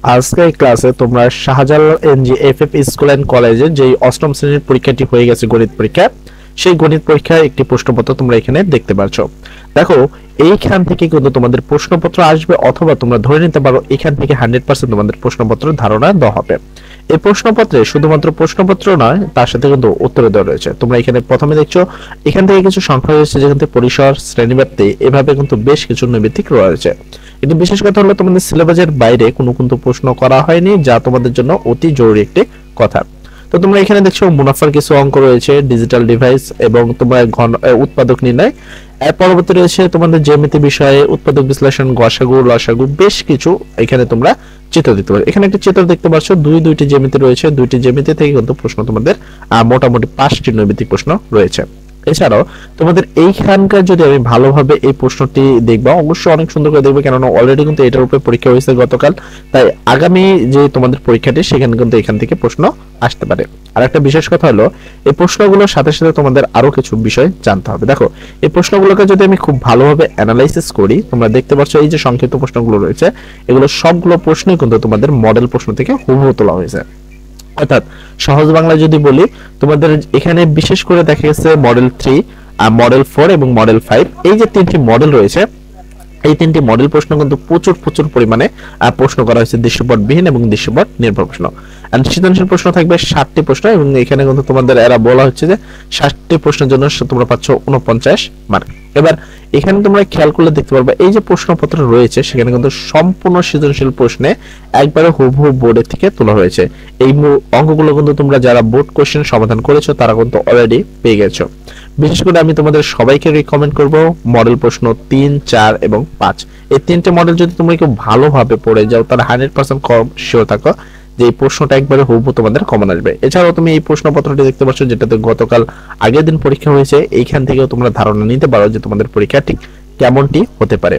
আজকে এই ক্লাসে তোমরা Shahjalal NG FF school and কলেজে যে অষ্টম শ্রেণীর পরীক্ষাটি হয়ে গেছে গণিত পরীক্ষা, সেই গণিত পরীক্ষার একটি প্রশ্নপত্র তোমরা এখানে দেখতে পাচ্ছ। দেখো, এইখান থেকে কিন্তু তোমাদের প্রশ্নপত্র আসবে, অথবা তোমরা ধরে নিতে পারো এখান থেকে 100% তোমাদের প্রশ্নপত্র ধারণা দেওয়া হবে। এই প্রশ্নপত্রে শুধুমাত্র প্রশ্নপত্র নয়, তার সাথে কিন্তু উত্তর দেওয়া রয়েছে। তোমরা এখানে প্রথমে দেখছো এখান থেকে কিছু সংখ্যা রয়েছে, যেখান থেকে পরিসর, শ্রেণীব্যাপ্তি, এভাবে কিন্তু বেশ কিছু নৈমিত্তিক রয়েছে। কিন্তু বিশেষ কথা হলো তোমাদের সিলেবাসের বাইরে কোনো কিন্তু প্রশ্ন করা হয়নি, যা তোমাদের জন্য অতি জরুরি একটি কথা। তো তোমরা এখানে দেখছো মুনাফার কিছু অঙ্ক রয়েছে, ডিজিটাল ডিভাইস এবং তোমরা উৎপাদক নির্ণয়। এর পরবর্তী রয়েছে তোমাদের জ্যামিতি বিষয়ে উৎপাদক বিশ্লেষণ, গসাগু, লসাগু, বেশ কিছু এখানে তোমরা চিত্র দেখতে পাচ্ছ। এখানে একটা চিত্র দেখতে পাচ্ছ, দুইটি জ্যামিতি রয়েছে, দুইটি জ্যামিতি থেকে কিন্তু প্রশ্ন তোমাদের মোটামুটি 5টি নৈমিত্তিক প্রশ্ন রয়েছে। এছাড়াও তোমাদের এইখানকার যদি আমি ভালোভাবে এই প্রশ্নটি দেখবা, অবশ্যই অনেক সুন্দর করে দেখবে, কেননা অলরেডি কিন্তু এটার উপরে পরীক্ষা হয়েছে গতকাল। তাই আগামী যে তোমাদের পরীক্ষাটি, সেখানে কিন্তু এখান থেকে প্রশ্ন আসতে পারে। আর একটা বিশেষ কথা হলো, এই প্রশ্নগুলোর সাথে সাথে তোমাদের আরো কিছু বিষয় জানতে হবে। দেখো, এই প্রশ্নগুলোকে যদি আমি খুব ভালোভাবে অ্যানালাইসিস করি, তোমরা দেখতে পাচ্ছ এই যে সংক্ষিপ্ত প্রশ্নগুলো রয়েছে, এগুলো সবগুলো প্রশ্নই কিন্তু তোমাদের মডেল প্রশ্ন থেকে হুবহু তোলা হয়েছে। অর্থাৎ সহজ বাংলায় যদি বলি, তোমাদের এখানে বিশেষ করে দেখা গেছে মডেল 3, মডেল 4 এবং মডেল 5, এই যে তিনটি মডেল রয়েছে, এই তিনটি মডেল প্রশ্ন কিন্তু প্রচুর পরিমাণে প্রশ্ন করা হয়েছে, দৃশ্যপটবিহীন এবং দৃশ্যপট নির্ভর প্রশ্ন। এন্ড সৃজনশীল প্রশ্ন থাকবে 60টি প্রশ্ন, এবং এখানে কিন্তু তোমাদের এরা বলা হচ্ছে যে 60টি প্রশ্নের জন্য তোমরা পাচ্ছ 49 মার্ক। এবার এখানে তোমরা খেয়াল করলে দেখতে পারবে এই যে প্রশ্নপত্র রয়েছে, সেখানে কিন্তু সম্পূর্ণ সৃজনশীল প্রশ্নে একবারে হুবহু বোর্ডের থেকে তোলা হয়েছে। এই অঙ্কগুলো কিন্তু তোমরা যারা বোর্ড কোশ্চেন সমাধান করেছো, তারা কিন্তু অলরেডি পেয়ে গেছো। বিশেষ করে আমি তোমাদের সবাইকে রিকমেন্ড করব মডেল প্রশ্ন 3, 4 এবং 5, এই তিনটে মডেল যদি তোমরা একটু ভালোভাবে পড়ে যাও, তাহলে 100% কম শিওর থাকো যে এই প্রশ্নটা একবারে হুবহু তোমাদের কমন আসবে। এছাড়াও তুমি এই প্রশ্নপত্রটি দেখতে পাচ্ছ, যেটাতে গতকাল আগের দিন পরীক্ষা হয়েছে, এইখান থেকেও তোমরা ধারণা নিতে পারো যে তোমাদের পরীক্ষা ঠিক কেমনটি হতে পারে।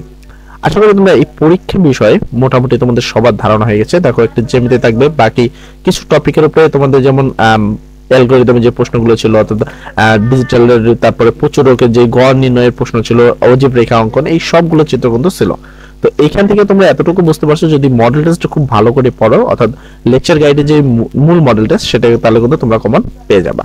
আশা করি তোমরা এই পরীক্ষা বিষয়ে মোটামুটি তোমাদের সবার ধারণা হয়ে গেছে। দেখো, একটা জ্যামিতি থাকবে, বাকি কিছু টপিকের উপরে তোমাদের যেমন অ্যালগরিদমের যে প্রশ্নগুলো ছিল, অর্থাৎ ডিজিটালের, তারপরে প্রচুরকের যে গড় নির্ণয়ের প্রশ্ন ছিল, অজীব রেখা অঙ্কন, এই সবগুলো চিত্র কিন্তু ছিল। তো এইখান থেকে তোমরা এতটুকু বুঝতে পারছো, যদি মডেল টেস্ট খুব ভালো করে পড়ো, অর্থাৎ লেকচার গাইডে যে মূল মডেল টেস্ট, সেটা তাহলে কিন্তু তোমরা কমন পেয়ে যাবা।